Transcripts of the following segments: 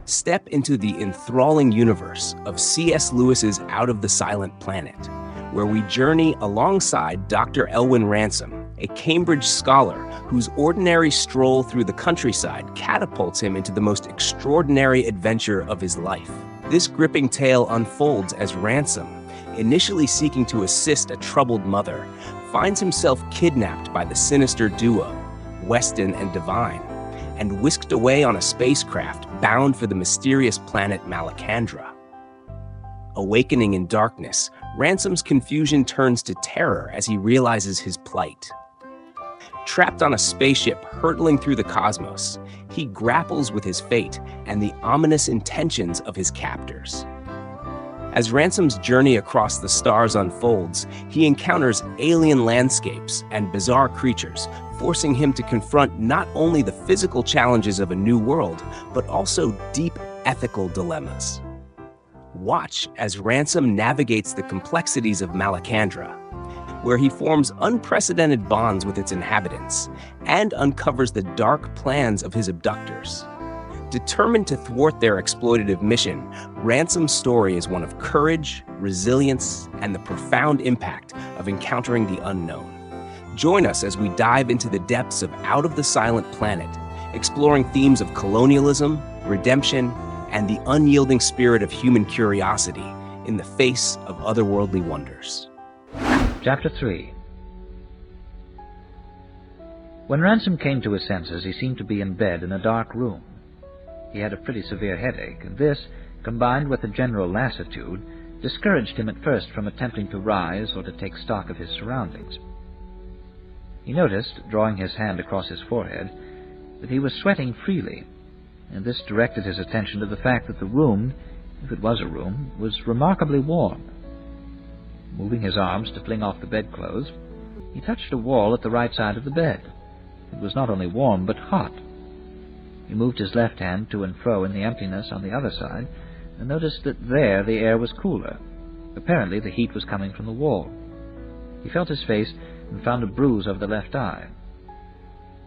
Step into the enthralling universe of C.S. Lewis's Out of the Silent Planet, where we journey alongside Dr. Elwyn Ransom, a Cambridge scholar whose ordinary stroll through the countryside catapults him into the most extraordinary adventure of his life. This gripping tale unfolds as Ransom, initially seeking to assist a troubled mother, finds himself kidnapped by the sinister duo, Weston and Devine, and whisked away on a spacecraft bound for the mysterious planet Malacandra. Awakening in darkness, Ransom's confusion turns to terror as he realizes his plight. Trapped on a spaceship hurtling through the cosmos, he grapples with his fate and the ominous intentions of his captors. As Ransom's journey across the stars unfolds, he encounters alien landscapes and bizarre creatures, forcing him to confront not only the physical challenges of a new world, but also deep ethical dilemmas. Watch as Ransom navigates the complexities of Malacandra, where he forms unprecedented bonds with its inhabitants and uncovers the dark plans of his abductors. Determined to thwart their exploitative mission, Ransom's story is one of courage, resilience, and the profound impact of encountering the unknown. Join us as we dive into the depths of Out of the Silent Planet, exploring themes of colonialism, redemption, and the unyielding spirit of human curiosity in the face of otherworldly wonders. Chapter 3. When Ransom came to his senses, he seemed to be in bed in a dark room. He had a pretty severe headache, and this, combined with a general lassitude, discouraged him at first from attempting to rise or to take stock of his surroundings. He noticed, drawing his hand across his forehead, that he was sweating freely, and this directed his attention to the fact that the room, if it was a room, was remarkably warm. Moving his arms to fling off the bedclothes, he touched a wall at the right side of the bed. It was not only warm, but hot. He moved his left hand to and fro in the emptiness on the other side, and noticed that there the air was cooler. Apparently the heat was coming from the wall. He felt his face and found a bruise over the left eye.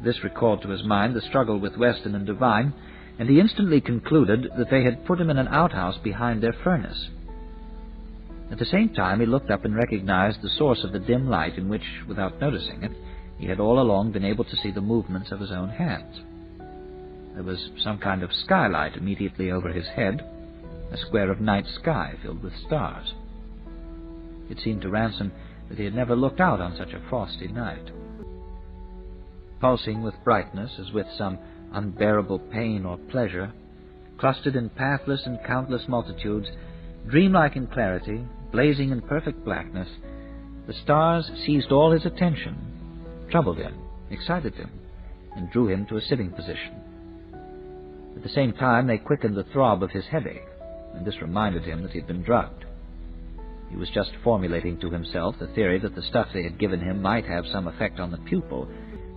This recalled to his mind the struggle with Weston and Devine, and he instantly concluded that they had put him in an outhouse behind their furnace. At the same time he looked up and recognized the source of the dim light in which, without noticing it, he had all along been able to see the movements of his own hands. There was some kind of skylight immediately over his head, a square of night sky filled with stars. It seemed to Ransom that he had never looked out on such a frosty night. Pulsing with brightness as with some unbearable pain or pleasure, clustered in pathless and countless multitudes, dreamlike in clarity, blazing in perfect blackness, the stars seized all his attention, troubled him, excited him, and drew him to a sitting position. At the same time they quickened the throb of his headache, and this reminded him that he had been drugged. He was just formulating to himself the theory that the stuff they had given him might have some effect on the pupil,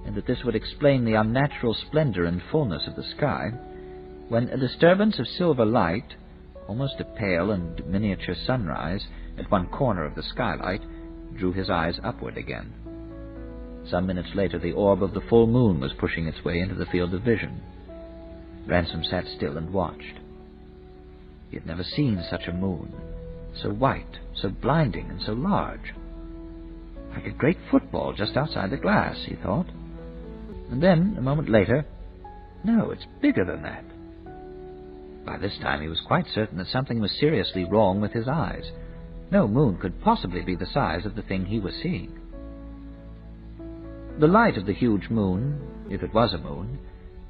and that this would explain the unnatural splendor and fullness of the sky, when a disturbance of silver light, almost a pale and miniature sunrise, at one corner of the skylight, drew his eyes upward again. Some minutes later the orb of the full moon was pushing its way into the field of vision. Ransom sat still and watched. He had never seen such a moon, so white, so blinding, and so large. Like a great football just outside the glass, he thought. And then, a moment later, no, it's bigger than that. By this time he was quite certain that something was seriously wrong with his eyes. No moon could possibly be the size of the thing he was seeing. The light of the huge moon, if it was a moon,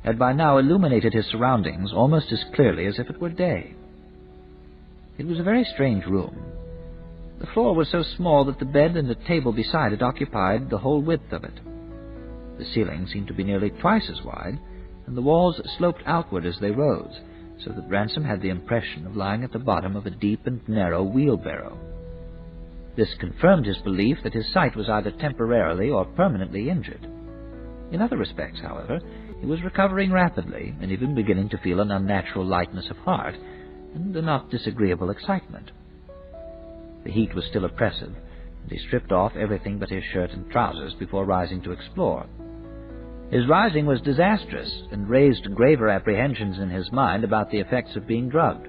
had by now illuminated his surroundings almost as clearly as if it were day. It was a very strange room. The floor was so small that the bed and the table beside it occupied the whole width of it. The ceiling seemed to be nearly twice as wide, and the walls sloped outward as they rose, so that Ransom had the impression of lying at the bottom of a deep and narrow wheelbarrow. This confirmed his belief that his sight was either temporarily or permanently injured. In other respects, however, he was recovering rapidly, and even beginning to feel an unnatural lightness of heart, and a not disagreeable excitement. The heat was still oppressive, and he stripped off everything but his shirt and trousers before rising to explore. His rising was disastrous, and raised graver apprehensions in his mind about the effects of being drugged.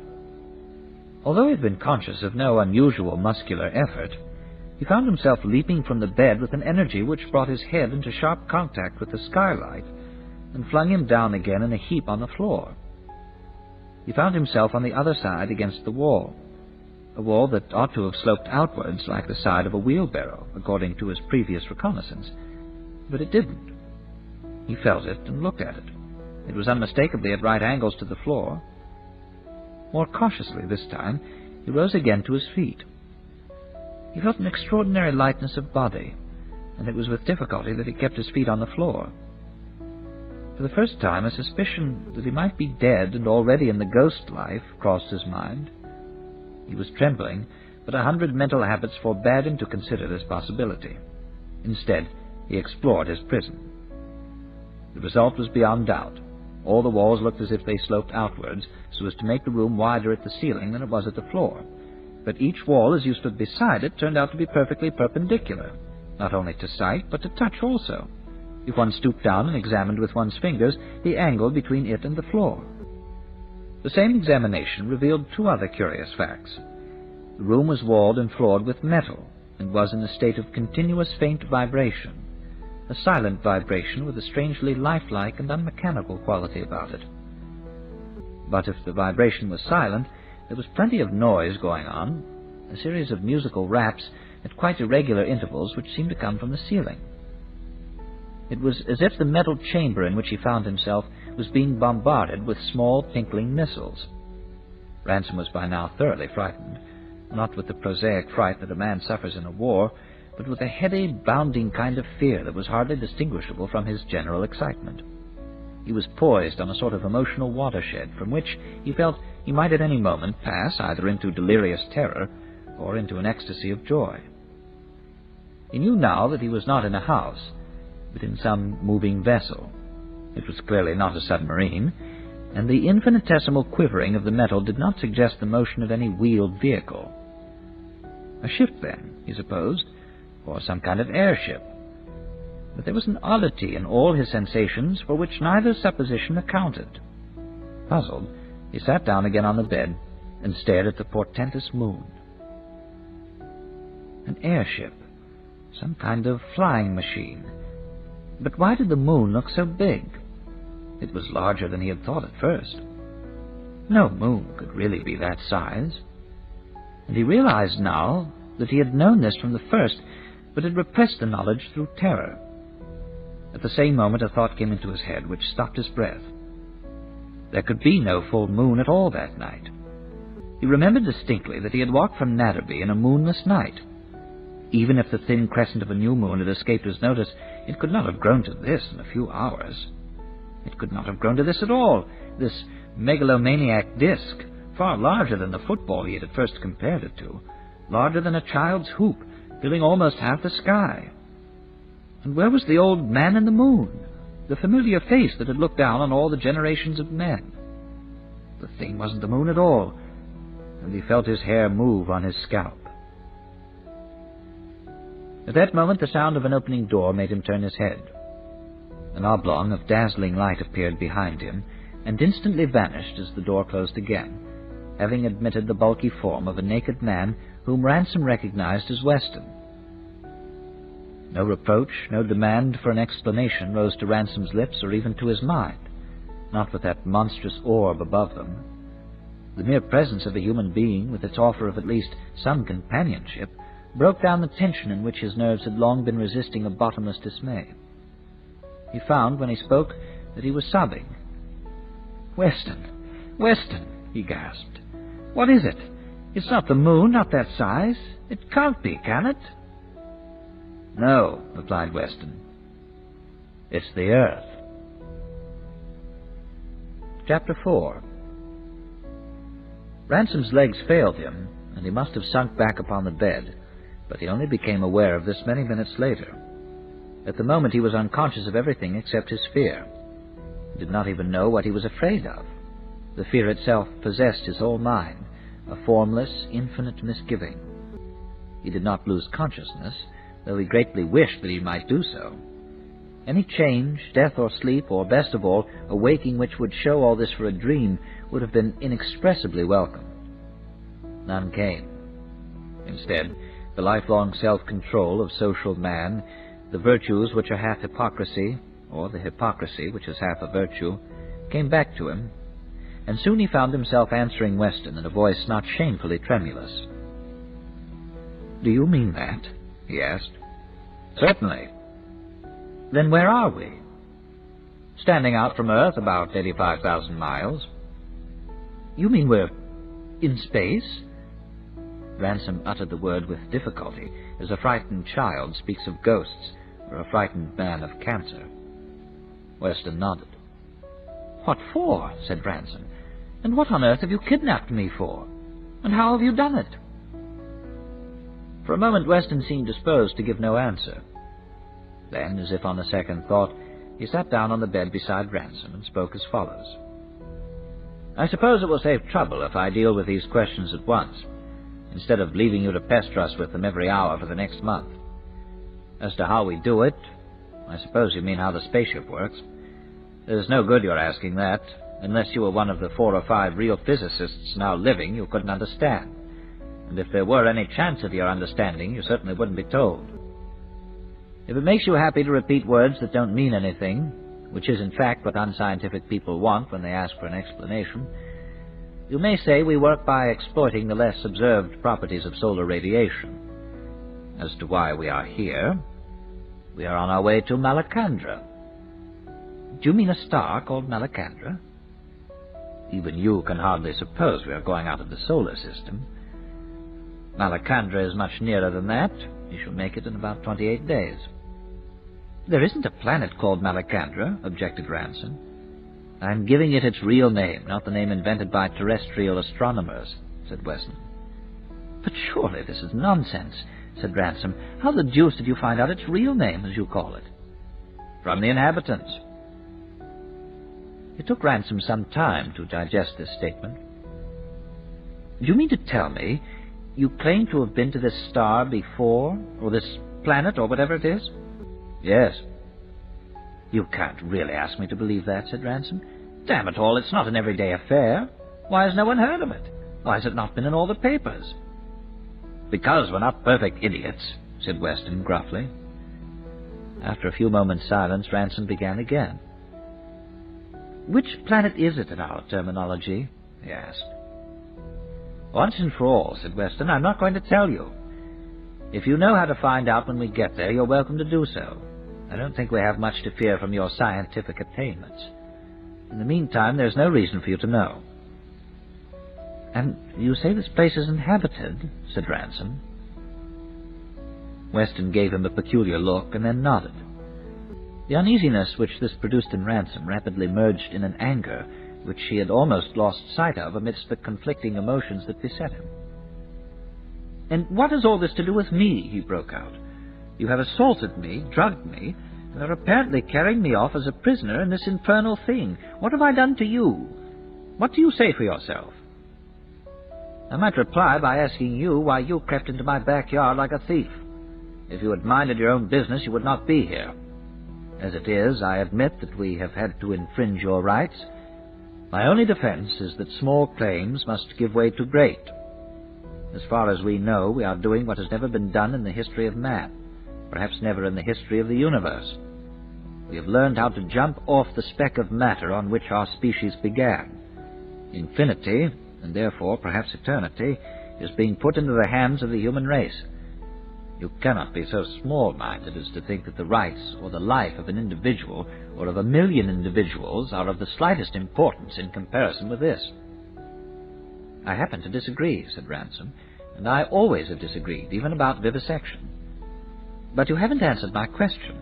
Although he had been conscious of no unusual muscular effort, he found himself leaping from the bed with an energy which brought his head into sharp contact with the skylight and flung him down again in a heap on the floor. He found himself on the other side against the wall, a wall that ought to have sloped outwards like the side of a wheelbarrow, according to his previous reconnaissance. But it didn't. He felt it and looked at it. It was unmistakably at right angles to the floor. More cautiously this time, he rose again to his feet. He felt an extraordinary lightness of body, and it was with difficulty that he kept his feet on the floor. For the first time, a suspicion that he might be dead and already in the ghost life crossed his mind. He was trembling, but 100 mental habits forbade him to consider this possibility. Instead, he explored his prison. The result was beyond doubt. All the walls looked as if they sloped outwards, so as to make the room wider at the ceiling than it was at the floor. But each wall, as you stood beside it, turned out to be perfectly perpendicular, not only to sight, but to touch also. If one stooped down and examined with one's fingers the angle between it and the floor. The same examination revealed two other curious facts. The room was walled and floored with metal, and was in a state of continuous faint vibration, a silent vibration with a strangely lifelike and unmechanical quality about it. But if the vibration was silent, there was plenty of noise going on, a series of musical raps at quite irregular intervals which seemed to come from the ceiling. It was as if the metal chamber in which he found himself was being bombarded with small tinkling missiles. Ransom was by now thoroughly frightened, not with the prosaic fright that a man suffers in a war, but with a heady, bounding kind of fear that was hardly distinguishable from his general excitement. He was poised on a sort of emotional watershed from which he felt he might at any moment pass either into delirious terror or into an ecstasy of joy. He knew now that he was not in a house, but in some moving vessel. It was clearly not a submarine, and the infinitesimal quivering of the metal did not suggest the motion of any wheeled vehicle. A ship, then, he supposed, or some kind of airship. But there was an oddity in all his sensations for which neither supposition accounted. Puzzled, he sat down again on the bed and stared at the portentous moon. An airship, some kind of flying machine. But why did the moon look so big? It was larger than he had thought at first. No moon could really be that size. And he realized now that he had known this from the first, but had repressed the knowledge through terror. At the same moment a thought came into his head which stopped his breath. There could be no full moon at all that night. He remembered distinctly that he had walked from Natterby in a moonless night. Even if the thin crescent of a new moon had escaped his notice, it could not have grown to this in a few hours. It could not have grown to this at all, this megalomaniac disk, far larger than the football he had at first compared it to, larger than a child's hoop, filling almost half the sky. And where was the old man in the moon, the familiar face that had looked down on all the generations of men? The thing wasn't the moon at all, and he felt his hair move on his scalp. At that moment the sound of an opening door made him turn his head. An oblong of dazzling light appeared behind him, and instantly vanished as the door closed again, having admitted the bulky form of a naked man whom Ransom recognized as Weston. No reproach, no demand for an explanation rose to Ransom's lips or even to his mind, not with that monstrous orb above them. The mere presence of a human being, with its offer of at least some companionship, broke down the tension in which his nerves had long been resisting a bottomless dismay. He found, when he spoke, that he was sobbing. "Weston! Weston!" he gasped. "What is it? It's not the moon, not that size. It can't be, can it?" "No," replied Weston. "It's the earth." Chapter 4. Ransom's legs failed him, and he must have sunk back upon the bed, but he only became aware of this many minutes later. At the moment he was unconscious of everything except his fear. He did not even know what he was afraid of. The fear itself possessed his whole mind, a formless, infinite misgiving. He did not lose consciousness, though he greatly wished that he might do so. Any change, death or sleep, or best of all, a waking which would show all this for a dream, would have been inexpressibly welcome. None came. Instead, the lifelong self-control of social man, the virtues which are half hypocrisy, or the hypocrisy which is half a virtue, came back to him, and soon he found himself answering Weston in a voice not shamefully tremulous. "Do you mean that?" he asked. "Certainly." "Then where are we?" "Standing out from Earth about 85,000 miles. "You mean we're in space?" Ransom uttered the word with difficulty, as a frightened child speaks of ghosts, or a frightened man of cancer. Weston nodded. "What for?" said Ransom. "And what on earth have you kidnapped me for? And how have you done it?" For a moment Weston seemed disposed to give no answer. Then, as if on a second thought, he sat down on the bed beside Ransom and spoke as follows. "I suppose it will save trouble if I deal with these questions at once, instead of leaving you to pester us with them every hour for the next month. As to how we do it, I suppose you mean how the spaceship works. There's no good your asking that. Unless you were one of the 4 or 5 real physicists now living, you couldn't understand. And if there were any chance of your understanding, you certainly wouldn't be told. If it makes you happy to repeat words that don't mean anything, which is in fact what unscientific people want when they ask for an explanation, you may say we work by exploiting the less observed properties of solar radiation. As to why we are here, we are on our way to Malacandra." "Do you mean a star called Malacandra?" "Even you can hardly suppose we are going out of the solar system. Malacandra is much nearer than that. We shall make it in about 28 days. "There isn't a planet called Malacandra," objected Ransom. "I'm giving it its real name, not the name invented by terrestrial astronomers," said Weston. "But surely this is nonsense," said Ransom. "How the deuce did you find out its real name, as you call it?" "From the inhabitants." It took Ransom some time to digest this statement. "Do you mean to tell me you claim to have been to this star before, or this planet, or whatever it is?" "Yes." "You can't really ask me to believe that," said Ransom. "Damn it all, it's not an everyday affair. Why has no one heard of it? Why has it not been in all the papers?" "Because we're not perfect idiots," said Weston gruffly. After a few moments' silence, Ransom began again. "Which planet is it in our terminology?" he asked. "Once and for all," said Weston, "I'm not going to tell you. If you know how to find out when we get there, you're welcome to do so. I don't think we have much to fear from your scientific attainments. In the meantime, there's no reason for you to know." "And you say this place is inhabited?" said Ransom. Weston gave him a peculiar look and then nodded. The uneasiness which this produced in Ransom rapidly merged in an anger which he had almost lost sight of amidst the conflicting emotions that beset him. "And what has all this to do with me?" he broke out. "You have assaulted me, drugged me, and are apparently carrying me off as a prisoner in this infernal thing. What have I done to you? What do you say for yourself?" "I might reply by asking you why you crept into my backyard like a thief. If you had minded your own business, you would not be here. As it is, I admit that we have had to infringe your rights. My only defense is that small claims must give way to great. As far as we know, we are doing what has never been done in the history of man, perhaps never in the history of the universe. We have learned how to jump off the speck of matter on which our species began. Infinity, and therefore perhaps eternity, is being put into the hands of the human race. You cannot be so small-minded as to think that the rights or the life of an individual or of 1,000,000 individuals are of the slightest importance in comparison with this." "I happen to disagree," said Ransom, "and I always have disagreed, even about vivisection. But you haven't answered my question.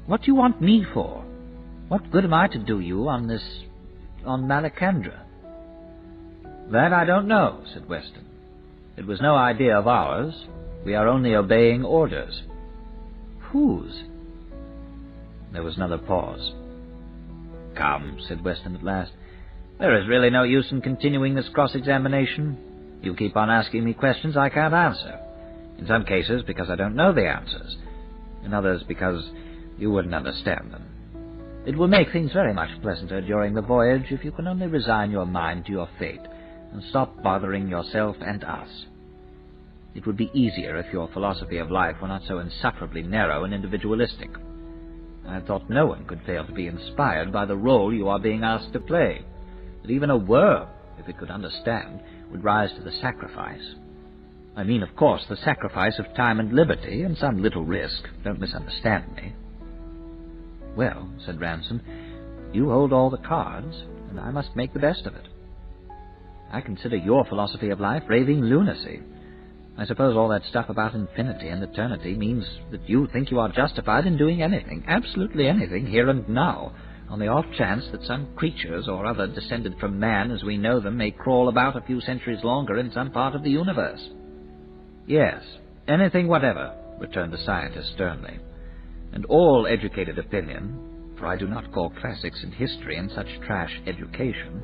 What do you want me for? What good am I to do you on Malacandra?" "That I don't know," said Weston. "It was no idea of ours. We are only obeying orders." "Whose?" There was another pause. "Come," said Weston at last, "there is really no use in continuing this cross-examination. You keep on asking me questions I can't answer. In some cases because I don't know the answers. In others because, You wouldn't understand them. It will make things very much pleasanter during the voyage if you can only resign your mind to your fate and stop bothering yourself and us. It would be easier if your philosophy of life were not so insufferably narrow and individualistic. I thought no one could fail to be inspired by the role you are being asked to play, that even a worm, if it could understand, would rise to the sacrifice. I mean, of course, the sacrifice of time and liberty, and some little risk. Don't misunderstand me. Well, said Ransom, you hold all the cards, and I must make the best of it. I consider your philosophy of life raving lunacy. I suppose all that stuff about infinity and eternity means that you think you are justified in doing anything, absolutely anything, here and now, on the off chance that some creatures or other descended from man as we know them may crawl about a few centuries longer in some part of the universe. Yes, anything whatever, returned the scientist sternly. And all educated opinion, for I do not call classics and history and such trash education,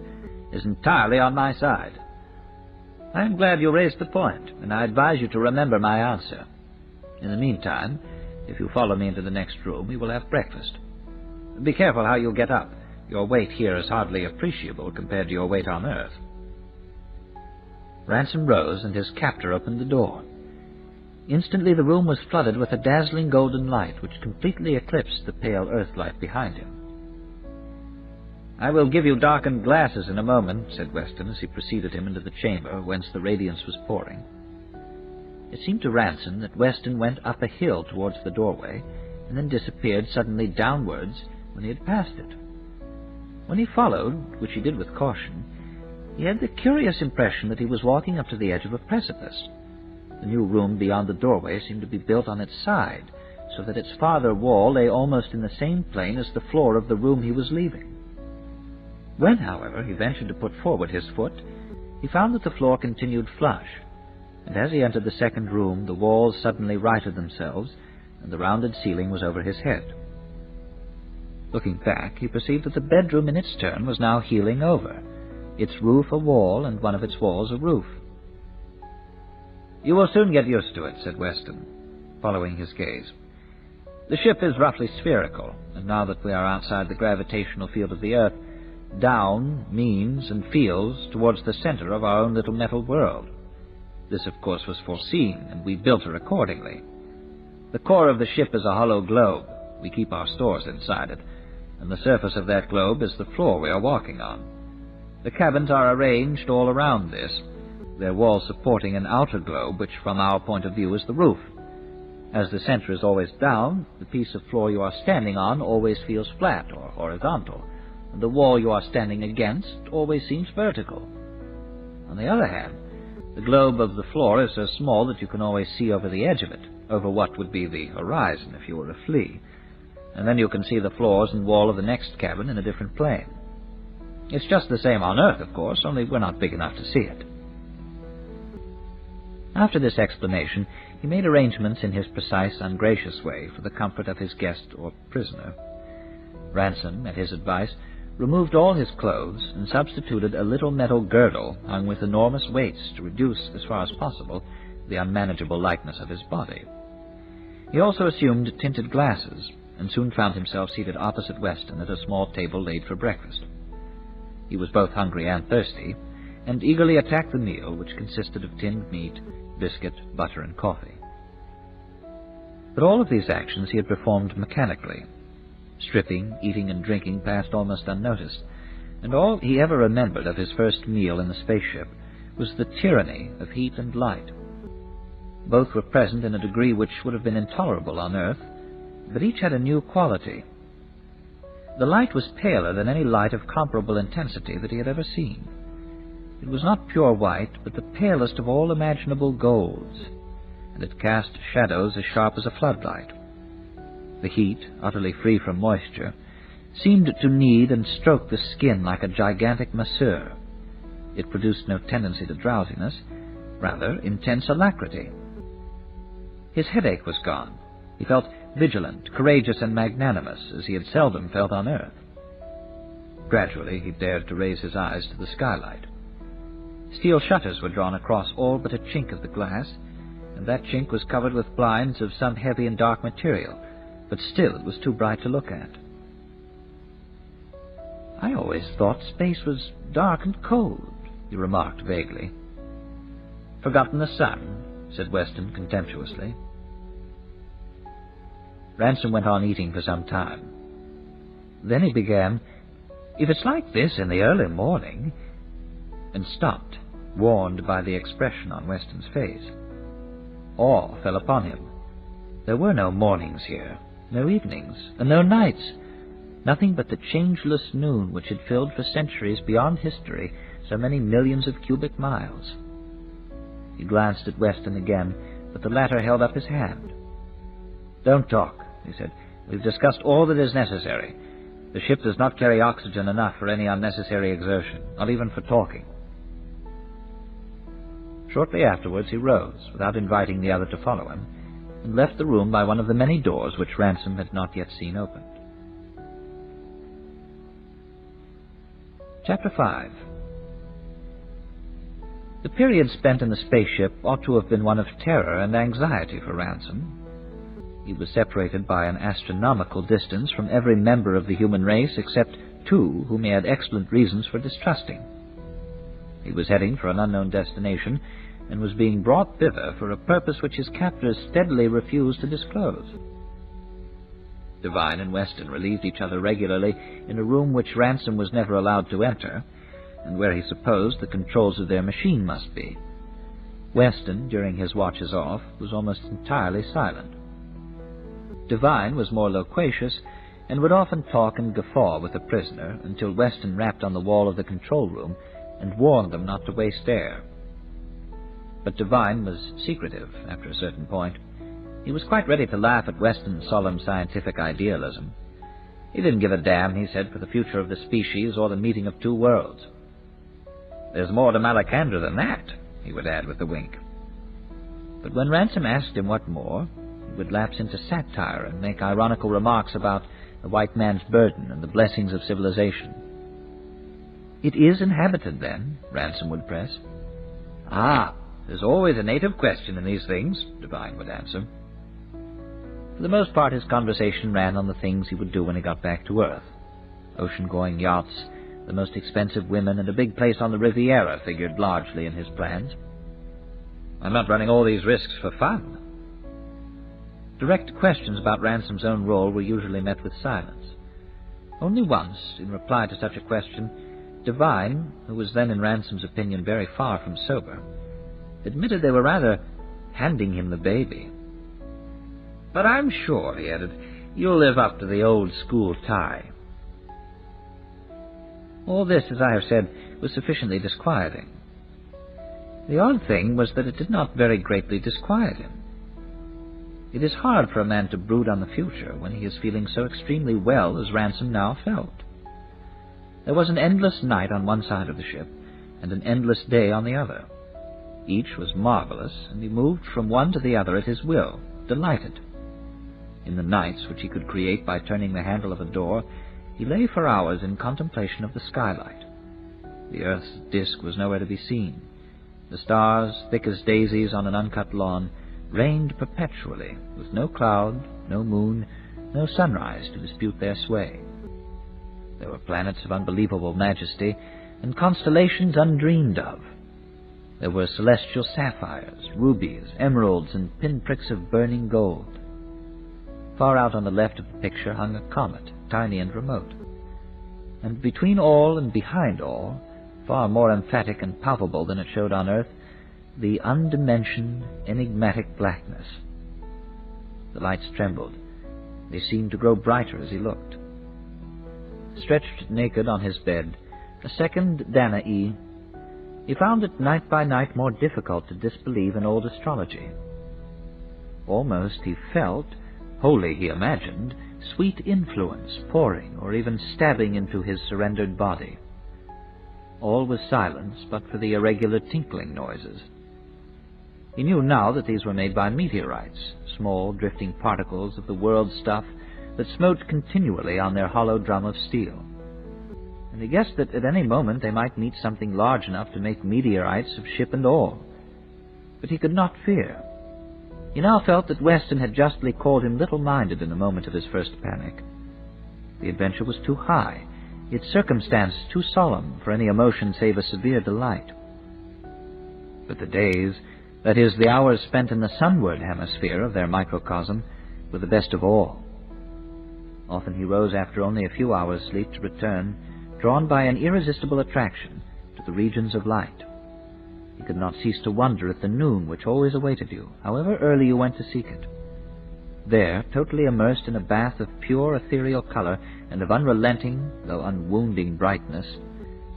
is entirely on my side. I am glad you raised the point, and I advise you to remember my answer. In the meantime, if you follow me into the next room, we will have breakfast. Be careful how you get up. Your weight here is hardly appreciable compared to your weight on Earth. Ransom rose, and his captor opened the door. Instantly the room was flooded with a dazzling golden light which completely eclipsed the pale earthlight behind him. "I will give you darkened glasses in a moment," said Weston as he preceded him into the chamber whence the radiance was pouring. It seemed to Ransom that Weston went up a hill towards the doorway and then disappeared suddenly downwards when he had passed it. When he followed, which he did with caution, he had the curious impression that he was walking up to the edge of a precipice. The new room beyond the doorway seemed to be built on its side, so that its farther wall lay almost in the same plane as the floor of the room he was leaving. When, however, he ventured to put forward his foot, he found that the floor continued flush, and as he entered the second room, the walls suddenly righted themselves, and the rounded ceiling was over his head. Looking back, he perceived that the bedroom in its turn was now heeling over, its roof a wall and one of its walls a roof. "You will soon get used to it," said Weston, following his gaze. "The ship is roughly spherical, and now that we are outside the gravitational field of the Earth, down means and feels towards the center of our own little metal world. This, of course, was foreseen, and we built her accordingly. The core of the ship is a hollow globe. We keep our stores inside it, and the surface of that globe is the floor we are walking on. The cabins are arranged all around this, their walls supporting an outer globe, which from our point of view is the roof. As the center is always down, the piece of floor you are standing on always feels flat or horizontal, and the wall you are standing against always seems vertical. On the other hand, the globe of the floor is so small that you can always see over the edge of it, over what would be the horizon if you were a flea, and then you can see the floors and wall of the next cabin in a different plane. It's just the same on Earth, of course, only we're not big enough to see it." After this explanation, he made arrangements in his precise, ungracious way for the comfort of his guest or prisoner. Ransom, at his advice, removed all his clothes and substituted a little metal girdle hung with enormous weights to reduce, as far as possible, the unmanageable lightness of his body. He also assumed tinted glasses, and soon found himself seated opposite Weston at a small table laid for breakfast. He was both hungry and thirsty, and eagerly attacked the meal, which consisted of tinned meat, biscuit, butter, and coffee. But all of these actions he had performed mechanically. Stripping, eating, and drinking passed almost unnoticed, and all he ever remembered of his first meal in the spaceship was the tyranny of heat and light. Both were present in a degree which would have been intolerable on Earth, but each had a new quality. The light was paler than any light of comparable intensity that he had ever seen. It was not pure white, but the palest of all imaginable golds, and it cast shadows as sharp as a floodlight. The heat, utterly free from moisture, seemed to knead and stroke the skin like a gigantic masseur. It produced no tendency to drowsiness, rather intense alacrity. His headache was gone. He felt vigilant, courageous, and magnanimous, as he had seldom felt on Earth. Gradually he dared to raise his eyes to the skylight. Steel shutters were drawn across all but a chink of the glass, and that chink was covered with blinds of some heavy and dark material, but still it was too bright to look at. "I always thought space was dark and cold," he remarked vaguely. "Forgotten the sun?" said Weston contemptuously. Ransom went on eating for some time. Then he began, "If it's like this in the early morning," and stopped, warned by the expression on Weston's face. Awe fell upon him. There were no mornings here, no evenings, and no nights. Nothing but the changeless noon which had filled for centuries beyond history so many millions of cubic miles. He glanced at Weston again, but the latter held up his hand. "Don't talk," he said. "We've discussed all that is necessary. The ship does not carry oxygen enough for any unnecessary exertion, not even for talking." Shortly afterwards he rose, without inviting the other to follow him, and left the room by one of the many doors which Ransom had not yet seen opened. Chapter 5. The period spent in the spaceship ought to have been one of terror and anxiety for Ransom. He was separated by an astronomical distance from every member of the human race except two whom he had excellent reasons for distrusting. He was heading for an unknown destination, and was being brought thither for a purpose which his captors steadily refused to disclose. Devine and Weston relieved each other regularly in a room which Ransom was never allowed to enter, and where he supposed the controls of their machine must be. Weston, during his watches off, was almost entirely silent. Devine was more loquacious, and would often talk and guffaw with the prisoner until Weston rapped on the wall of the control room and warned them not to waste air. But Devine was secretive after a certain point. He was quite ready to laugh at Weston's solemn scientific idealism. He didn't give a damn, he said, for the future of the species or the meeting of two worlds. "There's more to Malacandra than that," he would add with a wink. But when Ransom asked him what more, he would lapse into satire and make ironical remarks about the white man's burden and the blessings of civilization. "It is inhabited, then?" Ransom would press. "Ah, there's always a native question in these things," Devine would answer. For the most part, his conversation ran on the things he would do when he got back to Earth. Ocean-going yachts, the most expensive women, and a big place on the Riviera figured largely in his plans. "I'm not running all these risks for fun." Direct questions about Ransom's own role were usually met with silence. Only once, in reply to such a question, Devine, who was then in Ransom's opinion very far from sober, admitted they were rather handing him the baby. "But I'm sure," he added, "you'll live up to the old-school tie." All this, as I have said, was sufficiently disquieting. The odd thing was that it did not very greatly disquiet him. It is hard for a man to brood on the future when he is feeling so extremely well as Ransom now felt. There was an endless night on one side of the ship, and an endless day on the other. Each was marvelous, and he moved from one to the other at his will, delighted. In the nights, which he could create by turning the handle of a door, he lay for hours in contemplation of the skylight. The earth's disk was nowhere to be seen. The stars, thick as daisies on an uncut lawn, reigned perpetually, with no cloud, no moon, no sunrise to dispute their sway. There were planets of unbelievable majesty, and constellations undreamed of. There were celestial sapphires, rubies, emeralds, and pinpricks of burning gold. Far out on the left of the picture hung a comet, tiny and remote. And between all and behind all, far more emphatic and palpable than it showed on Earth, the undimensioned, enigmatic blackness. The lights trembled. They seemed to grow brighter as he looked. Stretched naked on his bed, a second Danae, he found it night by night more difficult to disbelieve in old astrology. Almost he felt, wholly he imagined, sweet influence pouring or even stabbing into his surrendered body. All was silence but for the irregular tinkling noises. He knew now that these were made by meteorites, small drifting particles of the world's stuff that smote continually on their hollow drum of steel. And he guessed that at any moment they might meet something large enough to make meteorites of ship and all. But he could not fear. He now felt that Weston had justly called him little-minded in the moment of his first panic. The adventure was too high, its circumstance too solemn for any emotion save a severe delight. But the days, that is, the hours spent in the sunward hemisphere of their microcosm, were the best of all. Often he rose after only a few hours' sleep to return, drawn by an irresistible attraction to the regions of light. He could not cease to wonder at the noon which always awaited you, however early you went to seek it. There, totally immersed in a bath of pure ethereal color and of unrelenting, though unwounding brightness,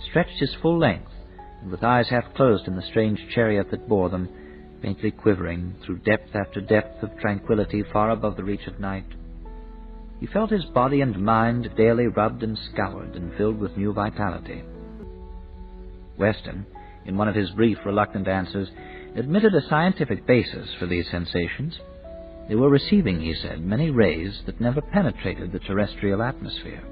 stretched his full length, and with eyes half closed in the strange chariot that bore them, faintly quivering through depth after depth of tranquillity far above the reach of night, he felt his body and mind daily rubbed and scoured and filled with new vitality. Weston, in one of his brief, reluctant answers, admitted a scientific basis for these sensations. They were receiving, he said, many rays that never penetrated the terrestrial atmosphere.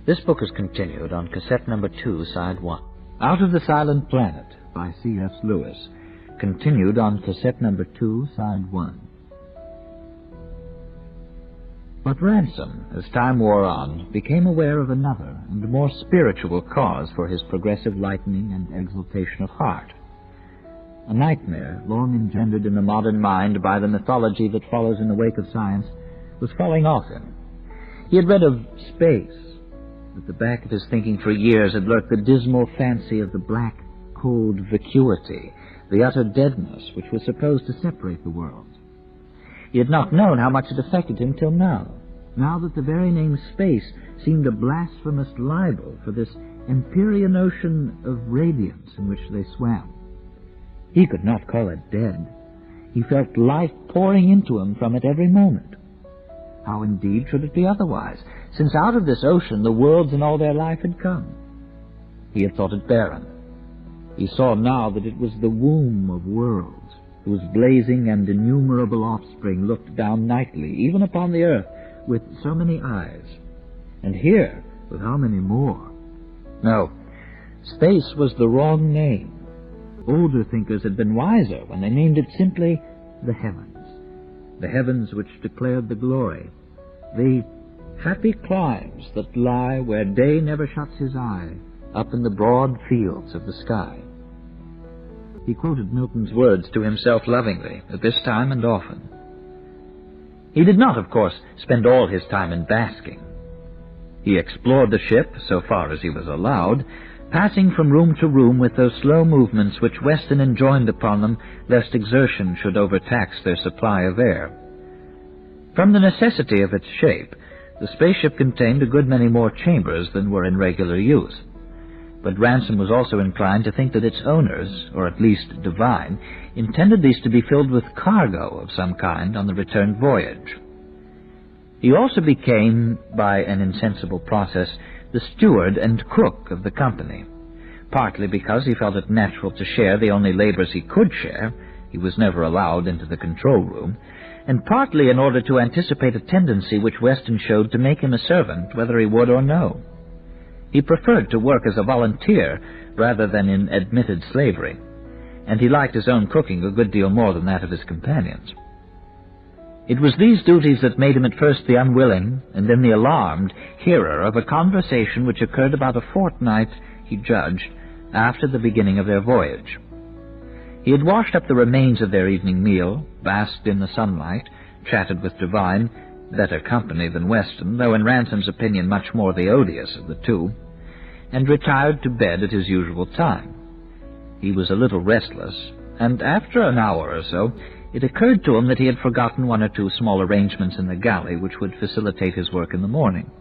This book is continued on cassette number 2, side 1. Out of the Silent Planet, by C.S. Lewis, continued on cassette number 2, side 1. But Ransom, as time wore on, became aware of another and more spiritual cause for his progressive lightening and exaltation of heart. A nightmare, long engendered in the modern mind by the mythology that follows in the wake of science, was falling off him. He had read of space. At the back of his thinking for years had lurked the dismal fancy of the black, cold vacuity, the utter deadness which was supposed to separate the world. He had not known how much it affected him till now that the very name space seemed a blasphemous libel for this empyrean ocean of radiance in which they swam. He could not call it dead. He felt life pouring into him from it every moment. How indeed should it be otherwise, since out of this ocean the worlds and all their life had come? He had thought it barren. He saw now that it was the womb of worlds, whose blazing and innumerable offspring looked down nightly, even upon the earth, with so many eyes. And here, with how many more? No, space was the wrong name. Older thinkers had been wiser when they named it simply the heavens which declared the glory, the happy climes that lie where day never shuts his eye, up in the broad fields of the sky. He quoted Milton's words to himself lovingly, at this time and often. He did not, of course, spend all his time in basking. He explored the ship, so far as he was allowed, passing from room to room with those slow movements which Weston enjoined upon them, lest exertion should overtax their supply of air. From the necessity of its shape, the spaceship contained a good many more chambers than were in regular use. But Ransom was also inclined to think that its owners, or at least Devine, intended these to be filled with cargo of some kind on the return voyage. He also became, by an insensible process, the steward and cook of the company, partly because he felt it natural to share the only labors he could share — he was never allowed into the control room — and partly in order to anticipate a tendency which Weston showed to make him a servant, whether he would or no. He preferred to work as a volunteer rather than in admitted slavery, and he liked his own cooking a good deal more than that of his companions. It was these duties that made him at first the unwilling, and then the alarmed, hearer of a conversation which occurred about a fortnight, he judged, after the beginning of their voyage. He had washed up the remains of their evening meal, basked in the sunlight, chatted with Devine, better company than Weston, though in Ransom's opinion much more the odious of the two, and retired to bed at his usual time. He was a little restless, and after an hour or so, it occurred to him that he had forgotten one or two small arrangements in the galley which would facilitate his work in the morning.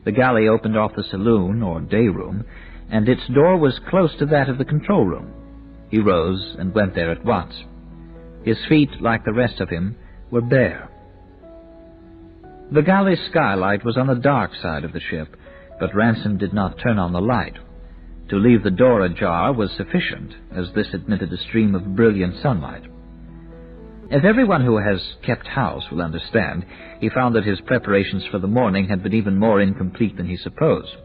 The galley opened off the saloon, or day-room, and its door was close to that of the control room. He rose and went there at once. His feet, like the rest of him, were bare. The galley's skylight was on the dark side of the ship, but Ransom did not turn on the light. To leave the door ajar was sufficient, as this admitted a stream of brilliant sunlight. As everyone who has kept house will understand, he found that his preparations for the morning had been even more incomplete than he supposed.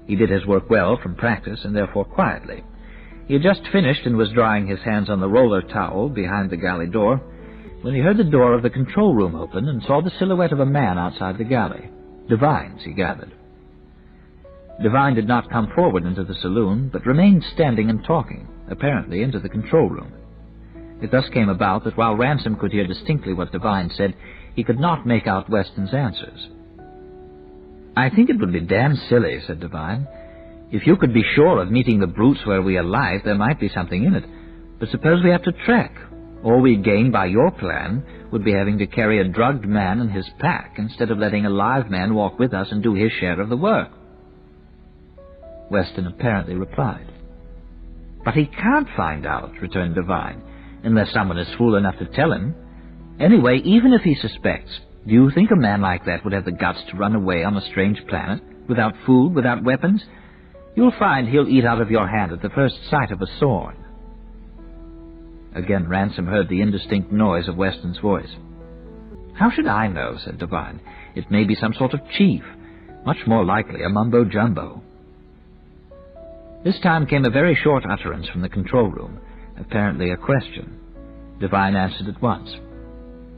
He did his work well from practice, and therefore quietly. He had just finished and was drying his hands on the roller towel behind the galley door, when he heard the door of the control room open and saw the silhouette of a man outside the galley. Devine's, he gathered. Devine did not come forward into the saloon, but remained standing and talking, apparently into the control room. It thus came about that while Ransom could hear distinctly what Devine said, he could not make out Weston's answers. "I think it would be damn silly," said Devine. "If you could be sure of meeting the brutes where we alight, there might be something in it. But suppose we have to trek. All we'd gain by your plan would be having to carry a drugged man and his pack, instead of letting a live man walk with us and do his share of the work." Weston apparently replied. "But he can't find out," returned Devine, "unless someone is fool enough to tell him. Anyway, even if he suspects, do you think a man like that would have the guts to run away on a strange planet, without food, without weapons? You'll find he'll eat out of your hand at the first sight of a sword." Again Ransom heard the indistinct noise of Weston's voice. "How should I know?" said Devine. "It may be some sort of chief, much more likely a mumbo-jumbo." This time came a very short utterance from the control room, apparently a question. Devine answered at once.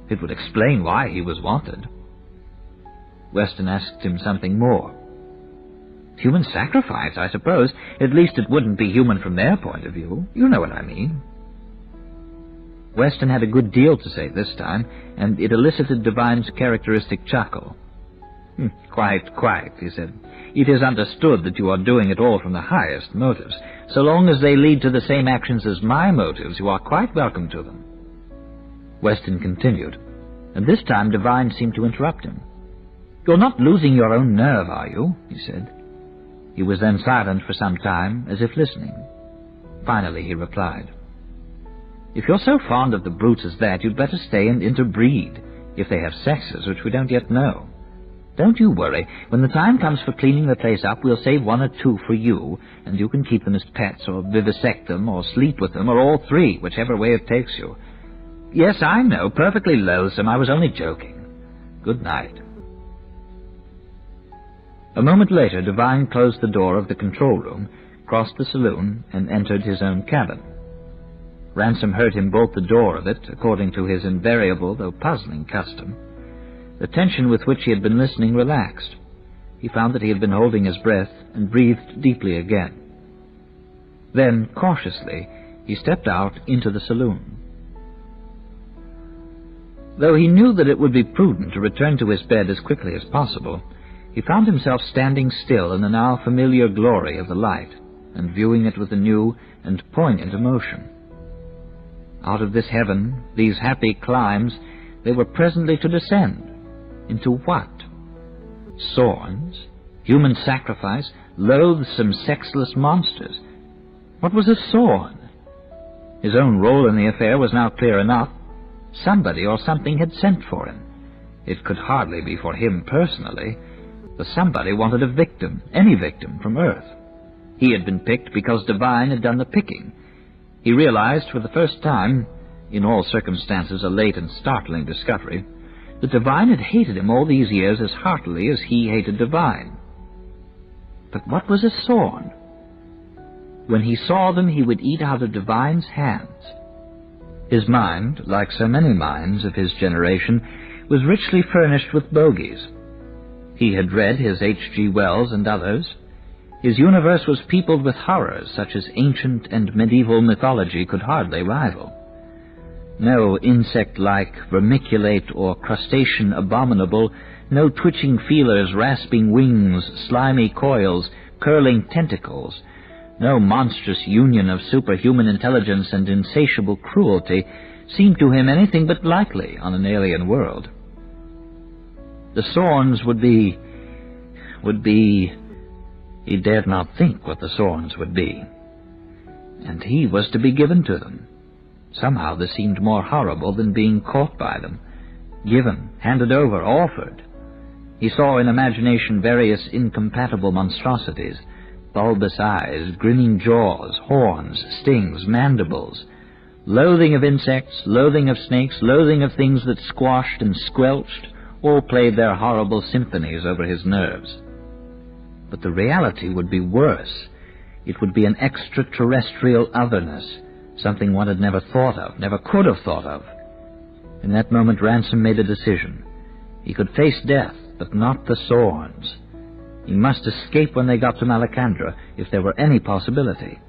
It would explain why he was wanted. Weston asked him something more. "Human sacrifice, I suppose. At least it wouldn't be human from their point of view. You know what I mean." Weston had a good deal to say this time, and it elicited Devine's characteristic chuckle. Quite, he said. "It is understood that you are doing it all from the highest motives. So long as they lead to the same actions as my motives, you are quite welcome to them." Weston continued, and this time Devine seemed to interrupt him. "You're not losing your own nerve, are you?" he said. He was then silent for some time, as if listening. Finally he replied, "If you're so fond of the brutes as that, you'd better stay and interbreed, if they have sexes, which we don't yet know. Don't you worry. When the time comes for cleaning the place up, we'll save one or two for you, and you can keep them as pets, or vivisect them, or sleep with them, or all three, whichever way it takes you. Yes, I know, perfectly loathsome. I was only joking. Good night." A moment later, Devine closed the door of the control room, crossed the saloon, and entered his own cabin. Ransom heard him bolt the door of it, according to his invariable, though puzzling, custom. The tension with which he had been listening relaxed. He found that he had been holding his breath, and breathed deeply again. Then, cautiously, he stepped out into the saloon. Though he knew that it would be prudent to return to his bed as quickly as possible, he found himself standing still in the now familiar glory of the light, and viewing it with a new and poignant emotion. Out of this heaven, these happy climes, they were presently to descend. Into what? Sorns? Human sacrifice? Loathsome, sexless monsters? What was a Sorn? His own role in the affair was now clear enough. Somebody or something had sent for him. It could hardly be for him personally. The somebody wanted a victim, any victim, from Earth. He had been picked because Devine had done the picking. He realized for the first time, in all circumstances a late and startling discovery, that Devine had hated him all these years as heartily as he hated Devine. But what was a Sorn? When he saw them, he would eat out of Devine's hands. His mind, like so many minds of his generation, was richly furnished with bogies. He had read his H.G. Wells and others. His universe was peopled with horrors such as ancient and medieval mythology could hardly rival. No insect-like, vermiculate, or crustacean abominable, no twitching feelers, rasping wings, slimy coils, curling tentacles, no monstrous union of superhuman intelligence and insatiable cruelty seemed to him anything but likely on an alien world. The Sorns would be... He dared not think what the Sorns would be. And he was to be given to them. Somehow this seemed more horrible than being caught by them. Given, handed over, offered. He saw in imagination various incompatible monstrosities, bulbous eyes, grinning jaws, horns, stings, mandibles, loathing of insects, loathing of snakes, loathing of things that squashed and squelched, all played their horrible symphonies over his nerves. But the reality would be worse. It would be an extraterrestrial otherness, something one had never thought of, never could have thought of. In that moment, Ransom made a decision. He could face death, but not the Sorns. He must escape when they got to Malacandra, if there were any possibility.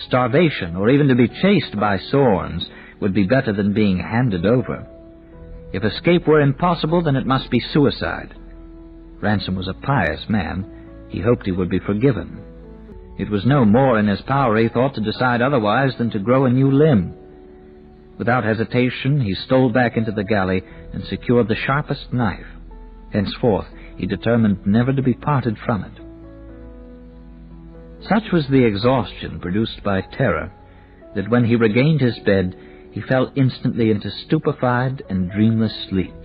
Starvation, or even to be chased by Sorns, would be better than being handed over. If escape were impossible, then it must be suicide. Ransom was a pious man. He hoped he would be forgiven. It was no more in his power, he thought, to decide otherwise than to grow a new limb. Without hesitation, he stole back into the galley and secured the sharpest knife. Henceforth, he determined never to be parted from it. Such was the exhaustion produced by terror that when he regained his bed, he fell instantly into stupefied and dreamless sleep.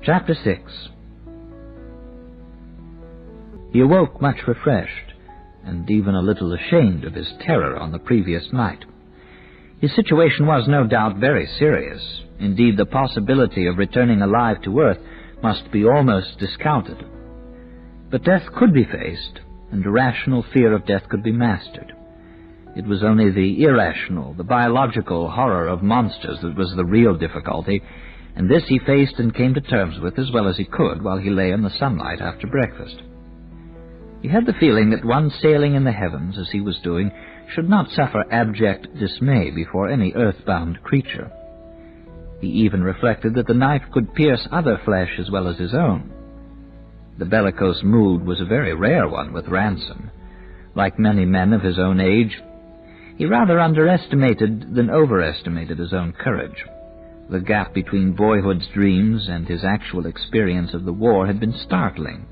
Chapter 6. He awoke much refreshed, and even a little ashamed of his terror on the previous night. His situation was no doubt very serious. Indeed, the possibility of returning alive to earth must be almost discounted. But death could be faced, and a rational fear of death could be mastered. It was only the irrational, the biological horror of monsters that was the real difficulty, and this he faced and came to terms with as well as he could while he lay in the sunlight after breakfast. He had the feeling that one sailing in the heavens, as he was doing, should not suffer abject dismay before any earthbound creature. He even reflected that the knife could pierce other flesh as well as his own. The bellicose mood was a very rare one with Ransom. Like many men of his own age, he rather underestimated than overestimated his own courage. The gap between boyhood's dreams and his actual experience of the war had been startling,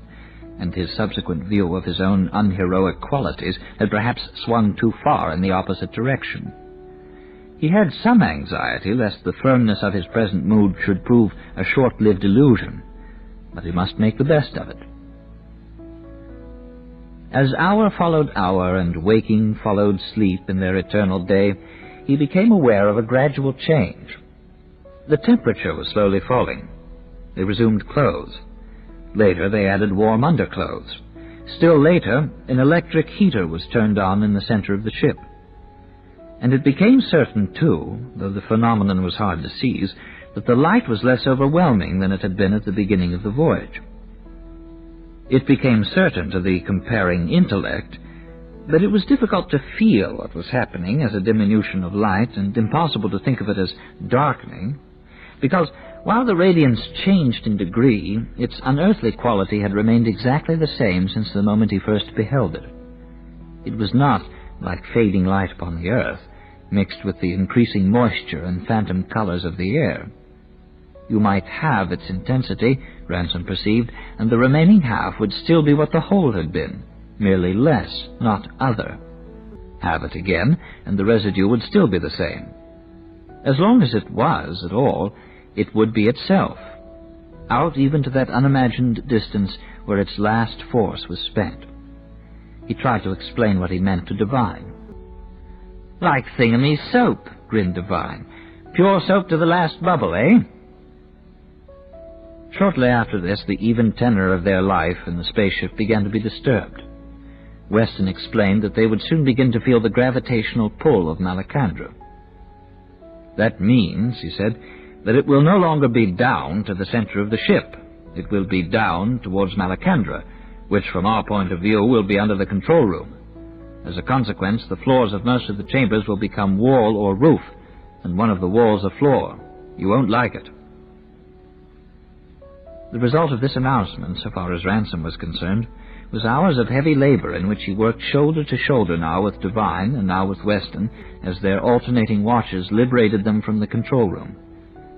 and his subsequent view of his own unheroic qualities had perhaps swung too far in the opposite direction. He had some anxiety lest the firmness of his present mood should prove a short-lived illusion, but he must make the best of it. As hour followed hour and waking followed sleep in their eternal day, he became aware of a gradual change. The temperature was slowly falling. They resumed clothes. Later, they added warm underclothes. Still later, an electric heater was turned on in the center of the ship. And it became certain, too, though the phenomenon was hard to seize, that the light was less overwhelming than it had been at the beginning of the voyage. It became certain to the comparing intellect that it was difficult to feel what was happening as a diminution of light, and impossible to think of it as darkening, because while the radiance changed in degree, its unearthly quality had remained exactly the same since the moment he first beheld it. It was not, like fading light upon the earth, mixed with the increasing moisture and phantom colors of the air. You might have its intensity, Ransom perceived, and the remaining half would still be what the whole had been, merely less, not other. Have it again, and the residue would still be the same. As long as it was at all, it would be itself, out even to that unimagined distance where its last force was spent. He tried to explain what he meant to Devine. "Like Thingamy's soap," grinned Devine. "Pure soap to the last bubble, eh?" Shortly after this, the even tenor of their life in the spaceship began to be disturbed. Weston explained that they would soon begin to feel the gravitational pull of Malacandra. "That means," he said, "that it will no longer be down to the center of the ship. It will be down towards Malacandra, which from our point of view will be under the control room. As a consequence, the floors of most of the chambers will become wall or roof, and one of the walls a floor. You won't like it." The result of this announcement, so far as Ransom was concerned, was hours of heavy labor in which he worked shoulder to shoulder now with Devine and now with Weston, as their alternating watches liberated them from the control room.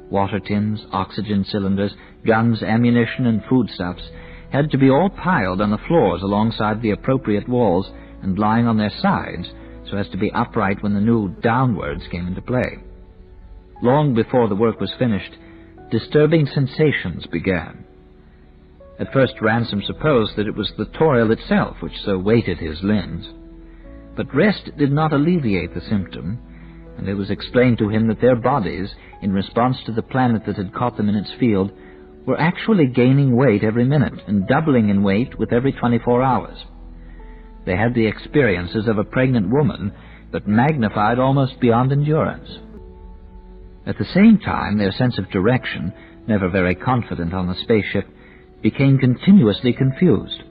Water tins, oxygen cylinders, guns, ammunition, and foodstuffs had to be all piled on the floors alongside the appropriate walls and lying on their sides so as to be upright when the new downwards came into play. Long before the work was finished, disturbing sensations began. At first Ransom supposed that it was the toil itself which so weighted his limbs. But rest did not alleviate the symptom, and it was explained to him that their bodies, in response to the planet that had caught them in its field, were actually gaining weight every minute and doubling in weight with every 24 hours. They had the experiences of a pregnant woman, but magnified almost beyond endurance. At the same time, their sense of direction, never very confident on the spaceship, became continuously confused.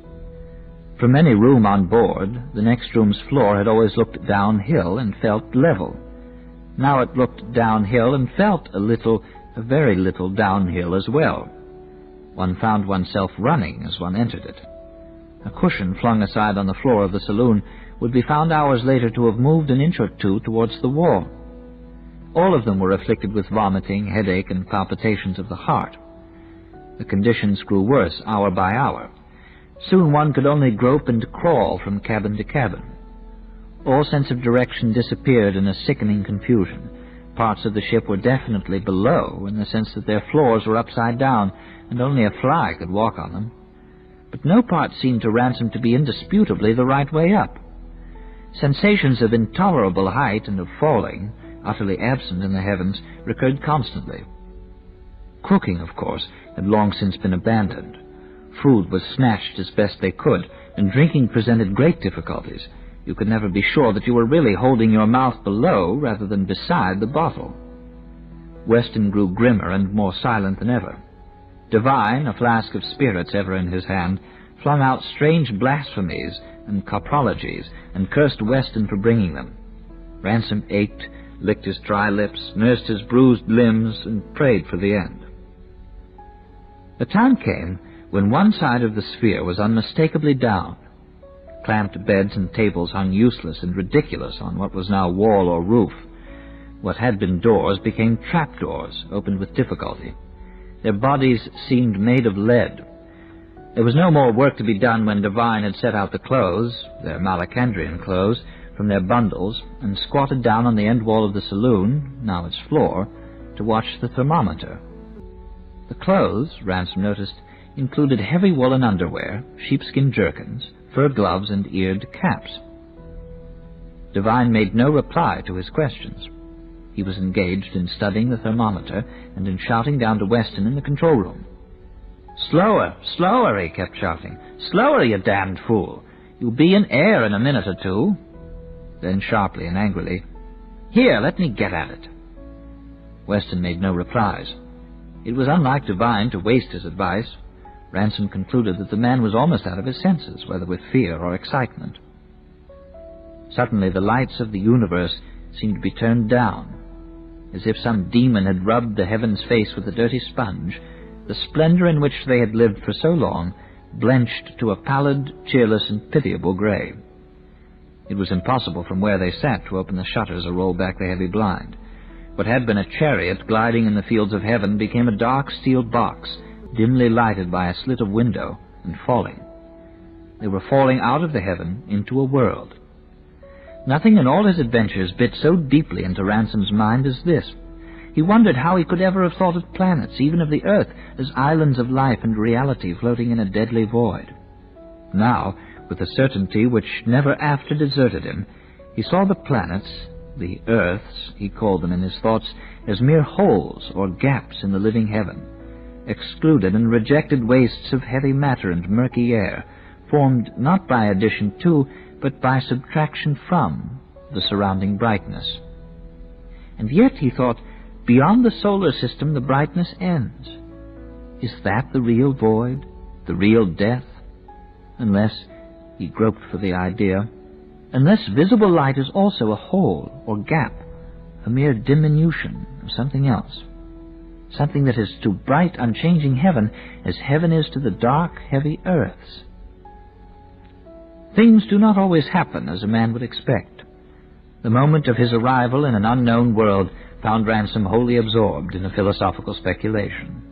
From any room on board, the next room's floor had always looked downhill and felt level. Now it looked downhill and felt a very little downhill as well. One found oneself running as one entered it. A cushion flung aside on the floor of the saloon would be found hours later to have moved an inch or two towards the wall. All of them were afflicted with vomiting, headache, and palpitations of the heart. The conditions grew worse hour by hour. Soon one could only grope and crawl from cabin to cabin. All sense of direction disappeared in a sickening confusion. Parts of the ship were definitely below, in the sense that their floors were upside down, and only a fly could walk on them. But no part seemed to Ransom to be indisputably the right way up. Sensations of intolerable height and of falling, utterly absent in the heavens, recurred constantly. Cooking, of course, had long since been abandoned. Food was snatched as best they could, and drinking presented great difficulties. You could never be sure that you were really holding your mouth below rather than beside the bottle. Weston grew grimmer and more silent than ever. Devine, a flask of spirits ever in his hand, flung out strange blasphemies and coprologies, and cursed Weston for bringing them. Ransom ached, licked his dry lips, nursed his bruised limbs, and prayed for the end. The time came when one side of the sphere was unmistakably down. Clamped beds and tables hung useless and ridiculous on what was now wall or roof. What had been doors became trapdoors, opened with difficulty. Their bodies seemed made of lead. There was no more work to be done when Devine had set out the clothes, their Malacandrian clothes, from their bundles, and squatted down on the end wall of the saloon, now its floor, to watch the thermometer. The clothes, Ransom noticed, included heavy woolen underwear, sheepskin jerkins, fur gloves, and eared caps. Devine made no reply to his questions. He was engaged in studying the thermometer and in shouting down to Weston in the control room. "Slower, slower," he kept shouting. "Slower, you damned fool. You'll be in air in a minute or two." Then sharply and angrily, "Here, let me get at it." Weston made no replies. It was unlike Devine to waste his advice. Ransom concluded that the man was almost out of his senses, whether with fear or excitement. Suddenly the lights of the universe seemed to be turned down. As if some demon had rubbed the heaven's face with a dirty sponge, the splendor in which they had lived for so long blenched to a pallid, cheerless, and pitiable gray. It was impossible from where they sat to open the shutters or roll back the heavy blind. What had been a chariot gliding in the fields of heaven became a dark steel box, dimly lighted by a slit of window, and falling. They were falling out of the heaven into a world. Nothing in all his adventures bit so deeply into Ransom's mind as this. He wondered how he could ever have thought of planets, even of the earth, as islands of life and reality floating in a deadly void. Now, with a certainty which never after deserted him, he saw the planets, the earths, he called them in his thoughts, as mere holes or gaps in the living heaven, excluded and rejected wastes of heavy matter and murky air, formed not by addition to, but by subtraction from, the surrounding brightness. And yet, he thought, beyond the solar system the brightness ends. Is that the real void, the real death? Unless, he groped for the idea, unless visible light is also a hole or gap, a mere diminution of something else, something that is to bright, unchanging heaven as heaven is to the dark, heavy earths. Things do not always happen as a man would expect. The moment of his arrival in an unknown world found Ransom wholly absorbed in a philosophical speculation.